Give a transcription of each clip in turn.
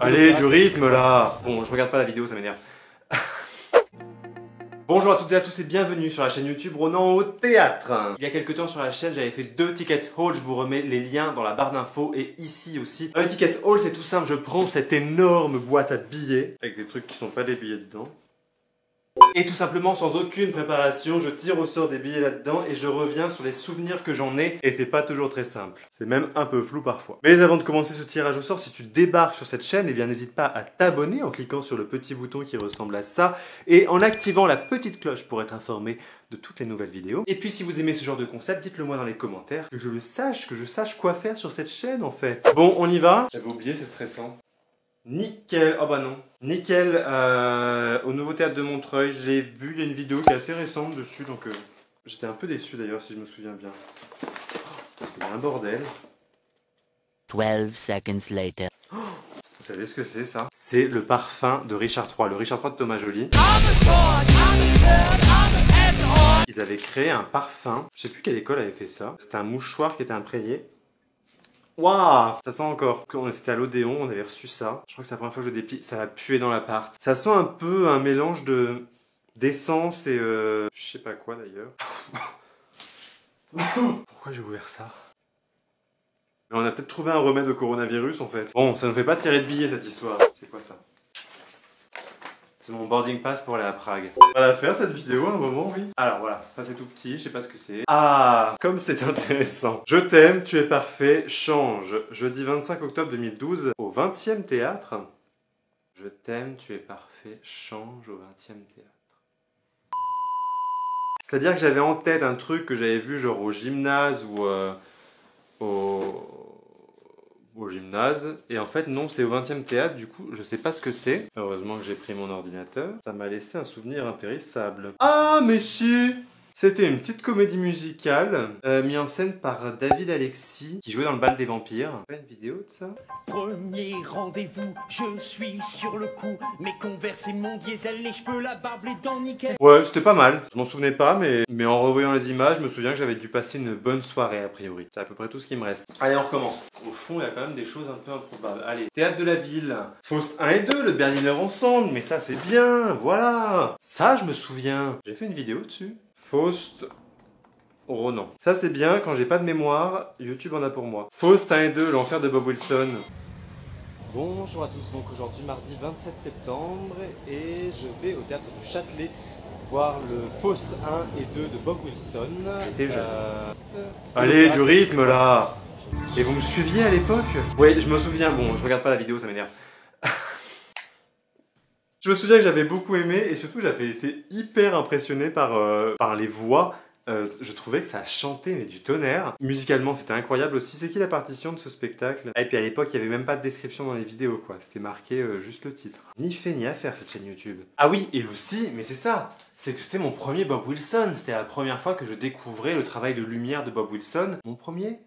Allez, du rythme là. Bon, je regarde pas la vidéo, ça m'énerve. Bonjour à toutes et à tous et bienvenue sur la chaîne YouTube Ronan au théâtre. Il y a quelques temps sur la chaîne, j'avais fait 2 tickets haul, je vous remets les liens dans la barre d'infos et ici aussi. Un ticket haul, c'est tout simple, je prends cette énorme boîte à billets, avec des trucs qui sont pas des billets dedans. Et tout simplement, sans aucune préparation, je tire au sort des billets là-dedans et je reviens sur les souvenirs que j'en ai. Et c'est pas toujours très simple. C'est même un peu flou parfois. Mais avant de commencer ce tirage au sort, si tu débarques sur cette chaîne, eh bien n'hésite pas à t'abonner en cliquant sur le petit bouton qui ressemble à ça et en activant la petite cloche pour être informé de toutes les nouvelles vidéos. Et puis si vous aimez ce genre de concept, dites-le moi dans les commentaires, que je sache quoi faire sur cette chaîne en fait. Bon, on y va. J'avais oublié, c'est stressant. Nickel, oh bah non. Nickel, au Nouveau Théâtre de Montreuil, j'ai vu, il y a une vidéo qui est assez récente dessus, donc j'étais un peu déçu d'ailleurs si je me souviens bien. Il y a un bordel. 12 seconds later. Vous savez ce que c'est ça? C'est le parfum de Richard III, le Richard III de Thomas Joly. Ils avaient créé un parfum, je sais plus quelle école avait fait ça, c'était un mouchoir qui était imprégné. Waouh, ça sent encore. Quand c'était à l'Odéon, on avait reçu ça. Je crois que c'est la première fois que je déplie. Ça va puer dans l'appart. Ça sent un peu un mélange de d'essence et je sais pas quoi d'ailleurs. Pourquoi j'ai ouvert ça? Mais on a peut-être trouvé un remède au coronavirus en fait. Bon, ça ne fait pas tirer de billets cette histoire. C'est quoi ça? C'est mon boarding pass pour aller à Prague. On va la faire cette vidéo à un moment, oui. Alors voilà, ça c'est tout petit, je sais pas ce que c'est. Ah, comme c'est intéressant. Je t'aime, tu es parfait, change. Jeudi 25 octobre 2012 au 20e théâtre. Je t'aime, tu es parfait, change au 20e théâtre. C'est-à-dire que j'avais en tête un truc que j'avais vu genre au gymnase ou au gymnase, et en fait non, c'est au 20e théâtre, du coup je sais pas ce que c'est. Heureusement que j'ai pris mon ordinateur, ça m'a laissé un souvenir impérissable. Ah mais si, c'était une petite comédie musicale mise en scène par David Alexis qui jouait dans le bal des vampires. Pas une vidéo de ça? Premier rendez-vous, je suis sur le coup. Mes converses et mon diesel, les cheveux, la barbe, les dents nickel. Ouais, c'était pas mal. Je m'en souvenais pas, mais en revoyant les images, je me souviens que j'avais dû passer une bonne soirée a priori. C'est à peu près tout ce qui me reste. Allez, on recommence. Au fond, il y a quand même des choses un peu improbables. Allez, Théâtre de la Ville. Faust 1 et 2, le Berliner ensemble. Mais ça, c'est bien. Voilà. Ça, je me souviens. J'ai fait une vidéo dessus. Faust... Ronan. Ça c'est bien, quand j'ai pas de mémoire, YouTube en a pour moi. Faust 1 et 2, l'enfer de Bob Wilson. Bonjour à tous, donc aujourd'hui mardi 27 septembre et je vais au théâtre du Châtelet voir le Faust 1 et 2 de Bob Wilson. J'étais jeune. Allez, du rythme là. Et vous me suiviez à l'époque? Ouais, je me souviens, bon, je regarde pas la vidéo, ça m'énerve. Je me souviens que j'avais beaucoup aimé et surtout j'avais été hyper impressionné par les voix. Je trouvais que ça chantait mais du tonnerre. Musicalement c'était incroyable aussi. C'est qui la partition de ce spectacle? Et puis à l'époque il n'y avait même pas de description dans les vidéos quoi. C'était marqué juste le titre. Ni fait ni à faire cette chaîne YouTube. Ah oui, et aussi, mais c'est ça, c'est que c'était mon premier Bob Wilson. C'était la première fois que je découvrais le travail de lumière de Bob Wilson. Mon premier.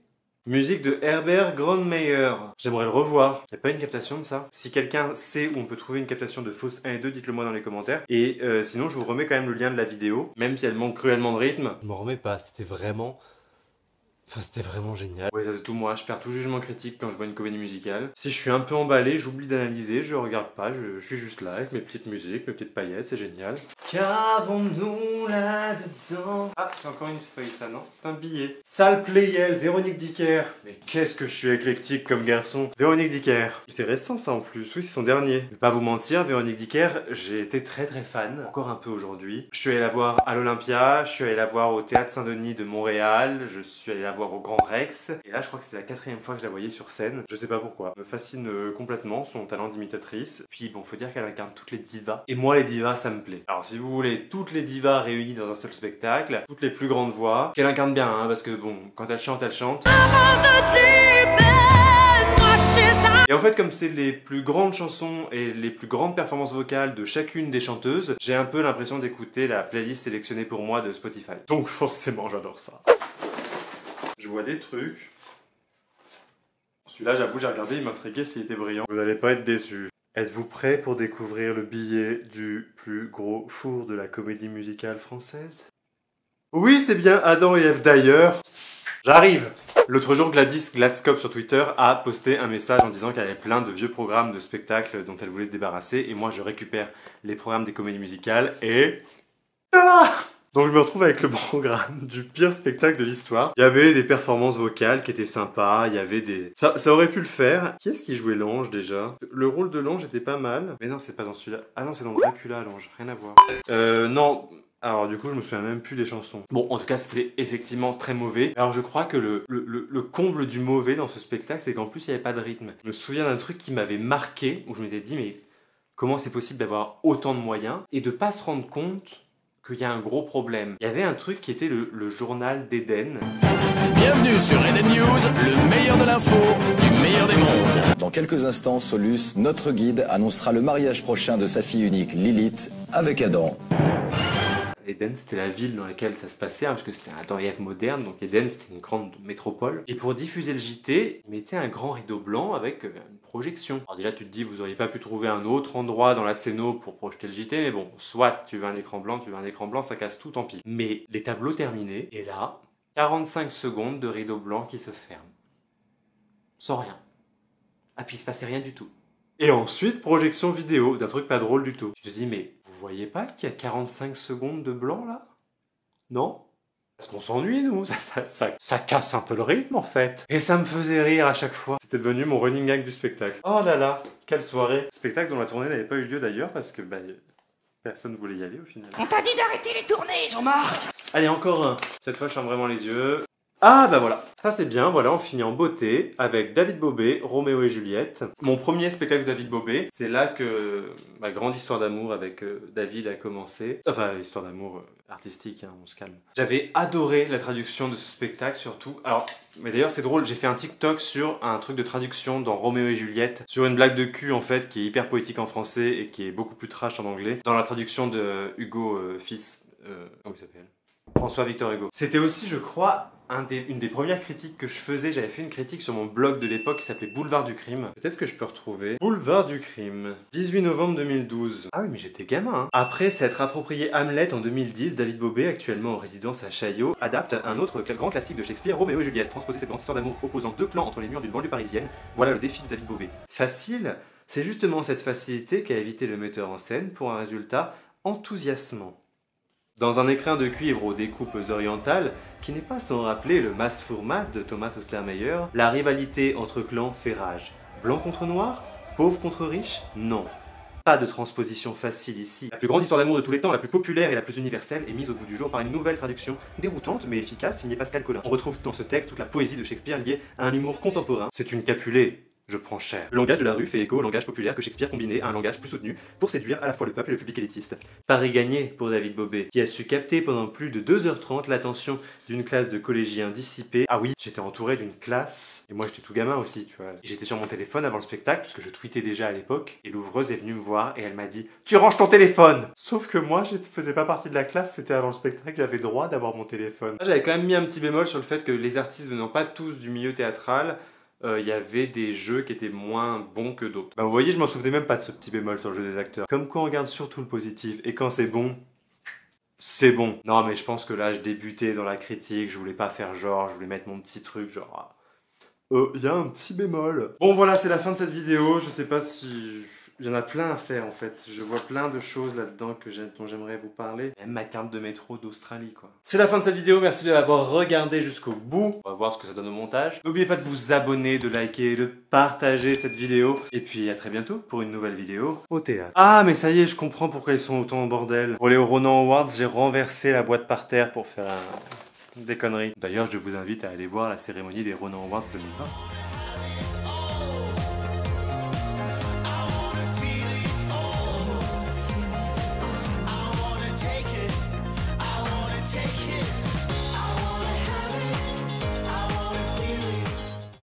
Musique de Herbert Grönemeyer. J'aimerais le revoir. Y'a pas une captation de ça? Si quelqu'un sait où on peut trouver une captation de Faust 1 et 2, dites-le moi dans les commentaires. Et sinon, je vous remets quand même le lien de la vidéo, même si elle manque cruellement de rythme. Je m'en remets pas, c'était vraiment... Enfin, c'était vraiment génial. Ouais, ça c'est tout moi, je perds tout jugement critique quand je vois une comédie musicale. Si je suis un peu emballé, j'oublie d'analyser, je regarde pas, je suis juste là avec mes petites musiques, mes petites paillettes, c'est génial. Qu'avons-nous là-dedans? Ah, c'est encore une feuille ça, non? C'est un billet. Salle Playel, Véronique Dicker. Mais qu'est-ce que je suis éclectique comme garçon. Véronique Dicker. C'est récent ça en plus, oui c'est son dernier. Je vais pas vous mentir, Véronique Dicker, j'ai été très fan, encore un peu aujourd'hui. Je suis allé la voir à l'Olympia, je suis allé la voir au Théâtre Saint-Denis de Montréal, je suis allé la voir au Grand Rex, et là je crois que c'est la 4e fois que je la voyais sur scène. Je sais pas pourquoi. Me fascine complètement son talent d'imitatrice. Puis bon, faut dire qu'elle incarne toutes les divas. Et moi les divas ça me plaît. Alors si vous voulez toutes les divas réunies dans un seul spectacle, toutes les plus grandes voix, qu'elle incarne bien hein, parce que bon, quand elle chante, elle chante. Et en fait, comme c'est les plus grandes chansons et les plus grandes performances vocales de chacune des chanteuses, j'ai un peu l'impression d'écouter la playlist sélectionnée pour moi de Spotify. Donc forcément, j'adore ça. Je vois des trucs. Celui-là, j'avoue, j'ai regardé, il m'intriguait s'il était brillant. Vous n'allez pas être déçus. Êtes-vous prêts pour découvrir le billet du plus gros four de la comédie musicale française? Oui, c'est bien Adam et Ève d'ailleurs. J'arrive. L'autre jour, Gladys Gladscope sur Twitter a posté un message en disant qu'elle avait plein de vieux programmes de spectacles dont elle voulait se débarrasser. Et moi, je récupère les programmes des comédies musicales et... Ah, donc je me retrouve avec le programme du pire spectacle de l'histoire. Il y avait des performances vocales qui étaient sympas, il y avait des... Ça aurait pu le faire. Qui est-ce qui jouait l'ange déjà? Le rôle de l'ange était pas mal. Mais non, c'est pas dans celui-là. Ah non, c'est dans Dracula l'ange, rien à voir. Non... Alors du coup je me souviens même plus des chansons. Bon en tout cas c'était effectivement très mauvais. Alors je crois que le comble du mauvais dans ce spectacle c'est qu'en plus il n'y avait pas de rythme. Je me souviens d'un truc qui m'avait marqué où je m'étais dit mais comment c'est possible d'avoir autant de moyens et de pas se rendre compte qu'il y a un gros problème. Il y avait un truc qui était le journal d'Eden. Bienvenue sur Eden News, le meilleur de l'info, du meilleur des mondes. Dans quelques instants, Solus, notre guide, annoncera le mariage prochain de sa fille unique Lilith avec Adam. Eden, c'était la ville dans laquelle ça se passait, hein, parce que c'était un Doriath moderne, donc Eden, c'était une grande métropole. Et pour diffuser le JT, ils mettaient un grand rideau blanc avec une projection. Alors déjà, tu te dis, vous auriez pas pu trouver un autre endroit dans la scéno pour projeter le JT, mais bon, soit tu veux un écran blanc, ça casse tout, tant pis. Mais les tableaux terminés, et là, 45 secondes de rideau blanc qui se ferme. Sans rien. Ah, puis il se passait rien du tout. Et ensuite, projection vidéo d'un truc pas drôle du tout. Tu te dis, mais vous voyez pas qu'il y a 45 secondes de blanc là? Non? Parce qu'on s'ennuie nous, ça casse un peu le rythme en fait. Et ça me faisait rire à chaque fois. C'était devenu mon running gag du spectacle. Oh là là, quelle soirée. Spectacle dont la tournée n'avait pas eu lieu d'ailleurs parce que personne ne voulait y aller au final. On t'a dit d'arrêter les tournées, Jean-Marc! Allez, encore un. Cette fois, je ferme vraiment les yeux. Ah bah voilà, ça c'est bien, voilà, on finit en beauté avec David Bobet, Roméo et Juliette. Mon premier spectacle de David Bobet, c'est là que ma grande histoire d'amour avec David a commencé. Enfin, histoire d'amour artistique, hein, on se calme. J'avais adoré la traduction de ce spectacle surtout. Alors, mais d'ailleurs c'est drôle, j'ai fait un TikTok sur un truc de traduction dans Roméo et Juliette, sur une blague de cul en fait, qui est hyper poétique en français et qui est beaucoup plus trash en anglais, dans la traduction de Hugo fils, comment il s'appelle? François Victor Hugo. C'était aussi, je crois, une des premières critiques que je faisais. J'avais fait une critique sur mon blog de l'époque qui s'appelait Boulevard du Crime. Peut-être que je peux retrouver. Boulevard du Crime. 18 novembre 2012. Ah oui, mais j'étais gamin, hein. Après s'être approprié Hamlet en 2010, David Bobet, actuellement en résidence à Chaillot, adapte un autre grand classique de Shakespeare, Roméo et Juliette. Transposer cette grande histoire d'amour opposant deux clans entre les murs d'une banlieue parisienne. Voilà le défi de David Bobet. Facile, c'est justement cette facilité qu'a évité le metteur en scène pour un résultat enthousiasmant. Dans un écrin de cuivre aux découpes orientales, qui n'est pas sans rappeler le Mass pour Mass de Thomas Ostermeyer, la rivalité entre clans fait rage. Blanc contre noir? Pauvre contre riche? Non. Pas de transposition facile ici. La plus grande histoire d'amour de tous les temps, la plus populaire et la plus universelle, est mise au bout du jour par une nouvelle traduction, déroutante mais efficace, signée Pascal Collin. On retrouve dans ce texte toute la poésie de Shakespeare liée à un humour contemporain. C'est une Capulet. Je prends cher. Le langage de la rue fait écho au langage populaire que Shakespeare combinait à un langage plus soutenu pour séduire à la fois le peuple et le public élitiste. Pari gagné pour David Bobet, qui a su capter pendant plus de 2h30 l'attention d'une classe de collégiens dissipés. Ah oui, j'étais entouré d'une classe, et moi j'étais tout gamin aussi, tu vois. Et j'étais sur mon téléphone avant le spectacle, parce que je tweetais déjà à l'époque, et l'ouvreuse est venue me voir et elle m'a dit « Tu ranges ton téléphone !» Sauf que moi, je faisais pas partie de la classe, c'était avant le spectacle, j'avais droit d'avoir mon téléphone. J'avais quand même mis un petit bémol sur le fait que les artistes venant pas tous du milieu théâtral, y avait des jeux qui étaient moins bons que d'autres. Bah vous voyez, je m'en souvenais même pas de ce petit bémol sur le jeu des acteurs. Comme quoi on regarde surtout le positif, et quand c'est bon, c'est bon. Non mais je pense que là je débutais dans la critique, je voulais pas faire genre, je voulais mettre mon petit truc genre... y a un petit bémol. Bon voilà, c'est la fin de cette vidéo, je sais pas si... Il y en a plein à faire en fait, je vois plein de choses là-dedans dont j'aimerais vous parler. Même ma carte de métro d'Australie quoi. C'est la fin de cette vidéo, merci de l'avoir regardé jusqu'au bout. On va voir ce que ça donne au montage. N'oubliez pas de vous abonner, de liker, de partager cette vidéo. Et puis à très bientôt pour une nouvelle vidéo au théâtre. Ah mais ça y est, je comprends pourquoi ils sont autant en bordel. Pour les Ronan Awards, j'ai renversé la boîte par terre pour faire des conneries. D'ailleurs, je vous invite à aller voir la cérémonie des Ronan Awards 2020.